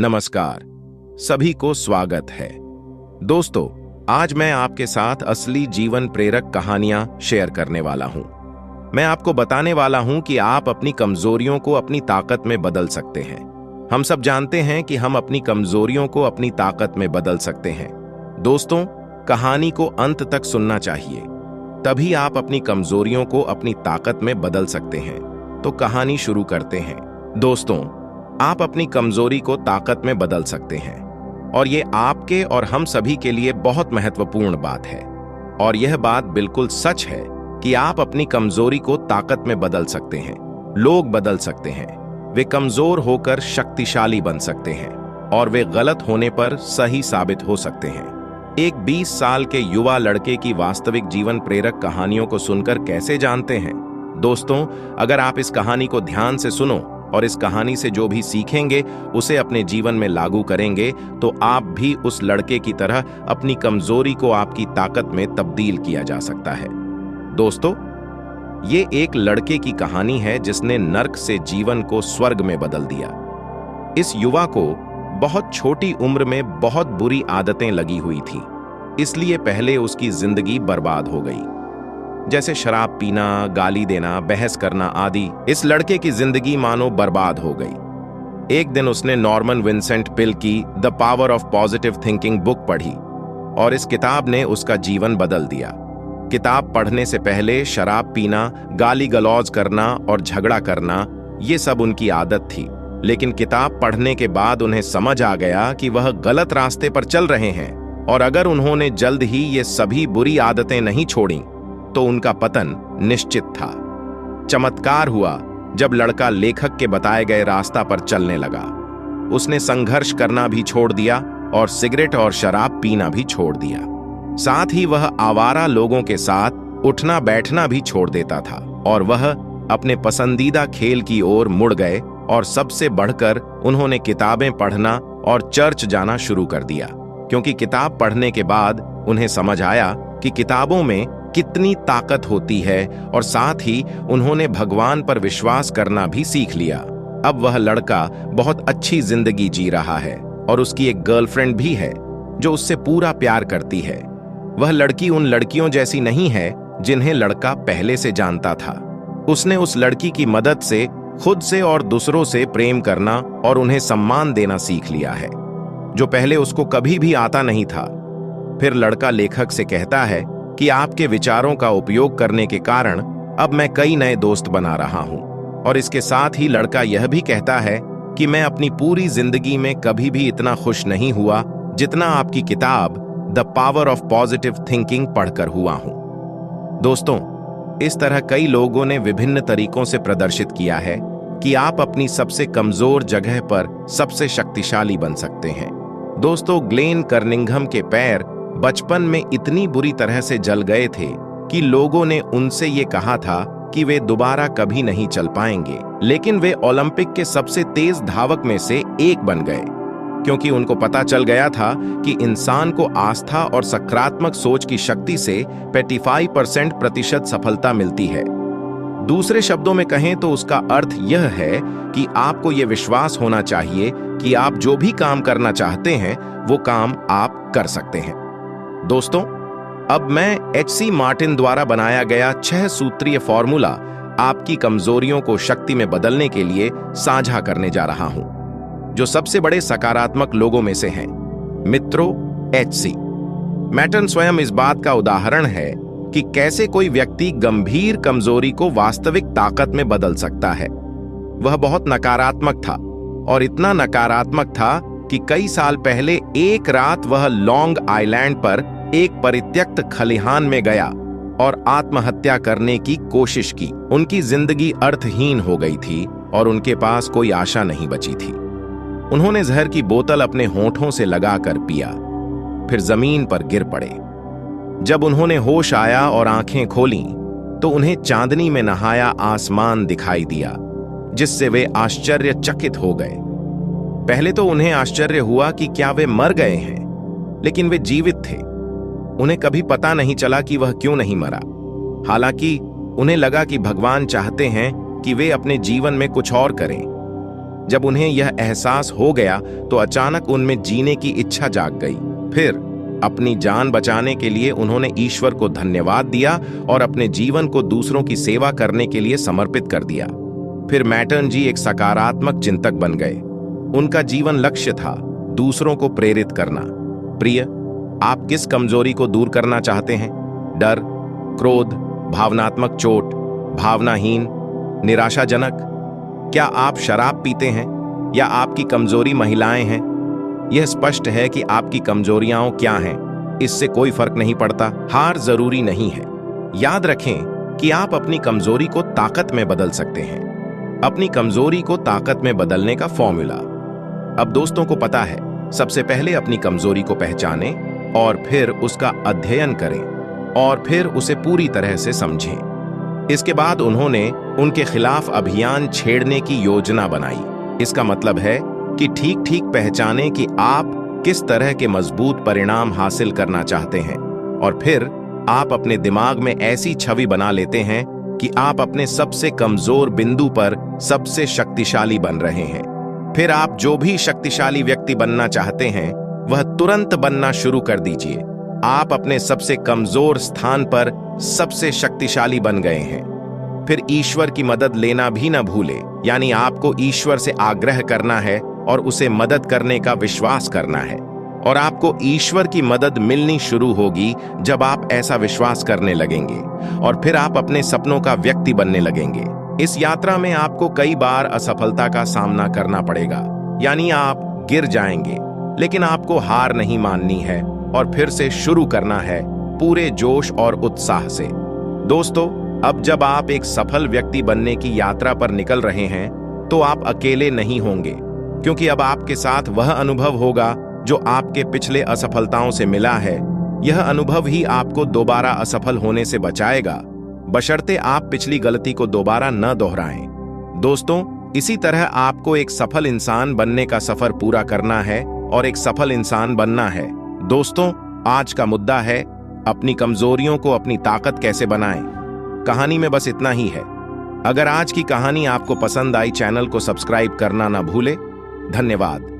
नमस्कार, सभी को स्वागत है। दोस्तों, आज मैं आपके साथ असली जीवन प्रेरक कहानियां शेयर करने वाला हूं। मैं आपको बताने वाला हूं कि आप अपनी कमजोरियों को अपनी ताकत में बदल सकते हैं। हम सब जानते हैं कि हम अपनी कमजोरियों को अपनी ताकत में बदल सकते हैं। दोस्तों, कहानी को अंत तक सुनना चाहिए, तभी आप अपनी कमजोरियों को अपनी ताकत में बदल सकते हैं। तो कहानी शुरू करते हैं। दोस्तों, आप अपनी कमजोरी को ताकत में बदल सकते हैं और ये आपके और हम सभी के लिए बहुत महत्वपूर्ण बात है। और यह बात बिल्कुल सच है कि आप अपनी कमजोरी को ताकत में बदल सकते हैं। लोग बदल सकते हैं, वे कमजोर होकर शक्तिशाली बन सकते हैं और वे गलत होने पर सही साबित हो सकते हैं। एक 20 साल के युवा लड़के की वास्तविक जीवन प्रेरक कहानियों को सुनकर कैसे जानते हैं? दोस्तों, अगर आप इस कहानी को ध्यान से सुनो और इस कहानी से जो भी सीखेंगे उसे अपने जीवन में लागू करेंगे, तो आप भी उस लड़के की तरह अपनी कमजोरी को आपकी ताकत में तब्दील किया जा सकता है। दोस्तों, ये एक लड़के की कहानी है जिसने नर्क से जीवन को स्वर्ग में बदल दिया। इस युवा को बहुत छोटी उम्र में बहुत बुरी आदतें लगी हुई थी, इसलिए पहले उसकी जिंदगी बर्बाद हो गई, जैसे शराब पीना, गाली देना, बहस करना आदि। इस लड़के की जिंदगी मानो बर्बाद हो गई। एक दिन उसने नॉर्मन विंसेंट पिल की the power of positive thinking book पढ़ी और इस किताब ने उसका जीवन बदल दिया। किताब पढ़ने से पहले शराब पीना, गाली गलौज करना और झगड़ा करना, ये सब उनकी आदत थी। लेकिन किताब पढ़ने के बाद उन्हें समझ आ गया कि वह गलत रास्ते पर चल रहे हैं और अगर उन्होंने जल्द ही ये सभी बुरी आदतें नहीं छोड़ी तो उनका पतन निश्चित था। चमत्कार हुआ जब लड़का लेखक के बताए गए रास्ता पर चलने लगा। उसने संघर्ष करना भी छोड़ दिया और सिगरेट और शराब पीना भी छोड़ दिया। साथ ही वह आवारा लोगों के साथ उठना बैठना भी छोड़ देता था और वह अपने पसंदीदा खेल की ओर मुड़ गए और सबसे बढ़कर उन्होंने किताबें पढ़ना और चर्च जाना शुरू कर दिया, क्योंकि किताब पढ़ने के बाद उन्हें समझ आया कि किताबों में कितनी ताकत होती है और साथ ही उन्होंने भगवान पर विश्वास करना भी सीख लिया। अब वह लड़का बहुत अच्छी जिंदगी जी रहा है और उसकी एक गर्लफ्रेंड भी है जो उससे पूरा प्यार करती है। वह लड़की उन लड़कियों जैसी नहीं है जिन्हें लड़का पहले से जानता था। उसने उस लड़की की मदद से खुद से और दूसरों से प्रेम करना और उन्हें सम्मान देना सीख लिया है, जो पहले उसको कभी भी आता नहीं था। फिर लड़का लेखक से कहता है कि आपके विचारों का उपयोग करने के कारण अब मैं कई नए दोस्त बना रहा हूं। और इसके साथ ही लड़का यह भी कहता है कि मैं अपनी पूरी जिंदगी में कभी भी इतना खुश नहीं हुआ जितना आपकी किताब the power of positive thinking पढ़कर हुआ हूं। दोस्तों, इस तरह कई लोगों ने विभिन्न तरीकों से प्रदर्शित किया है कि आप अपनी सबसे कमजोर जगह पर सबसे शक्तिशाली बन सकते हैं। दोस्तों, ग्लेन कर्निंघम के पैर बचपन में इतनी बुरी तरह से जल गए थे कि लोगों ने उनसे ये कहा था कि वे दोबारा कभी नहीं चल पाएंगे, लेकिन वे ओलंपिक के सबसे तेज धावक में से एक बन गए, क्योंकि उनको पता चल गया था कि इंसान को आस्था और सकारात्मक सोच की शक्ति से 55% प्रतिशत सफलता मिलती है। दूसरे शब्दों में कहें तो उसका अर्थ यह है कि आपको यह विश्वास होना चाहिए कि आप जो भी काम करना चाहते हैं वो काम आप कर सकते हैं। दोस्तों, अब मैं H.C. मार्टिन द्वारा बनाया गया 6 सूत्रीय फॉर्मूला आपकी कमजोरियों को शक्ति में बदलने के लिए साझा करने जा रहा हूं, जो सबसे बड़े सकारात्मक लोगों में से हैं। मित्रों, H.C. मार्टिन स्वयं इस बात का उदाहरण है कि कैसे कोई व्यक्ति गंभीर कमजोरी को वास्तविक ताकत में बदल सकता है। वह बहुत नकारात्मक था और इतना नकारात्मक था कि कई साल पहले एक रात वह लॉन्ग आइलैंड पर एक परित्यक्त खलिहान में गया और आत्महत्या करने की कोशिश की। उनकी जिंदगी अर्थहीन हो गई थी और उनके पास कोई आशा नहीं बची थी। उन्होंने जहर की बोतल अपने होंठों से लगाकर पिया, फिर जमीन पर गिर पड़े। जब उन्होंने होश आया और आंखें खोलीं, तो उन्हें चांदनी में नहाया आसमान दिखाई दिया, जिससे वे आश्चर्यचकित हो गए। पहले तो उन्हें आश्चर्य हुआ कि क्या वे मर गए हैं, लेकिन वे जीवित थे। उन्हें कभी पता नहीं चला कि वह क्यों नहीं मरा। हालांकि उन्हें लगा कि भगवान चाहते हैं कि वे अपने जीवन में कुछ और करें। जब उन्हें यह एहसास हो गया तो अचानक उनमें जीने की इच्छा जाग गई। फिर अपनी जान बचाने के लिए उन्होंने ईश्वर को धन्यवाद दिया और अपने जीवन को दूसरों की सेवा करने के लिए समर्पित कर दिया। फिर मैटर्न जी एक सकारात्मक चिंतक बन गए। उनका जीवन लक्ष्य था दूसरों को प्रेरित करना। प्रिय, आप किस कमजोरी को दूर करना चाहते हैं? डर, क्रोध, भावनात्मक चोट, भावनाहीन, निराशाजनक? क्या आप शराब पीते हैं या आपकी कमजोरी महिलाएं हैं? यह स्पष्ट है कि आपकी कमजोरियां क्या हैं, इससे कोई फर्क नहीं पड़ता। हार जरूरी नहीं है। याद रखें कि आप अपनी कमजोरी को ताकत में बदल सकते हैं। अपनी कमजोरी को ताकत में बदलने का फॉर्मूला। अब दोस्तों को पता है, सबसे पहले अपनी कमजोरी को पहचानें और फिर उसका अध्ययन करें और फिर उसे पूरी तरह से समझें। इसके बाद उन्होंने उनके खिलाफ अभियान छेड़ने की योजना बनाई। इसका मतलब है कि ठीक पहचानें कि आप किस तरह के मजबूत परिणाम हासिल करना चाहते हैं और फिर आप अपने दिमाग में ऐसी छवि बना लेते हैं कि आप अपने सबसे कमजोर बिंदु पर सबसे शक्तिशाली बन रहे हैं। फिर आप जो भी शक्तिशाली व्यक्ति बनना चाहते हैं वह तुरंत बनना शुरू कर दीजिए। आप अपने सबसे कमजोर स्थान पर सबसे शक्तिशाली बन गए हैं। फिर ईश्वर की मदद लेना भी न भूले, यानी आपको ईश्वर से आग्रह करना है और उसे मदद करने का विश्वास करना है। और आपको ईश्वर की मदद मिलनी शुरू होगी जब आप ऐसा विश्वास करने लगेंगे और फिर आप अपने सपनों का व्यक्ति बनने लगेंगे। इस यात्रा में आपको कई बार असफलता का सामना करना पड़ेगा, यानी आप गिर जाएंगे, लेकिन आपको हार नहीं माननी है और फिर से शुरू करना है पूरे जोश और उत्साह से। दोस्तों, अब जब आप एक सफल व्यक्ति बनने की यात्रा पर निकल रहे हैं तो आप अकेले नहीं होंगे, क्योंकि अब आपके साथ वह अनुभव होगा जो आपके पिछले असफलताओं से मिला है। यह अनुभव ही आपको दोबारा असफल होने से बचाएगा, बशर्ते आप पिछली गलती को दोबारा न दोहराएं। दोस्तों, इसी तरह आपको एक सफल इंसान बनने का सफर पूरा करना है और एक सफल इंसान बनना है। दोस्तों, आज का मुद्दा है अपनी कमजोरियों को अपनी ताकत कैसे बनाएं। कहानी में बस इतना ही है। अगर आज की कहानी आपको पसंद आई, चैनल को सब्सक्राइब करना ना भूले। धन्यवाद।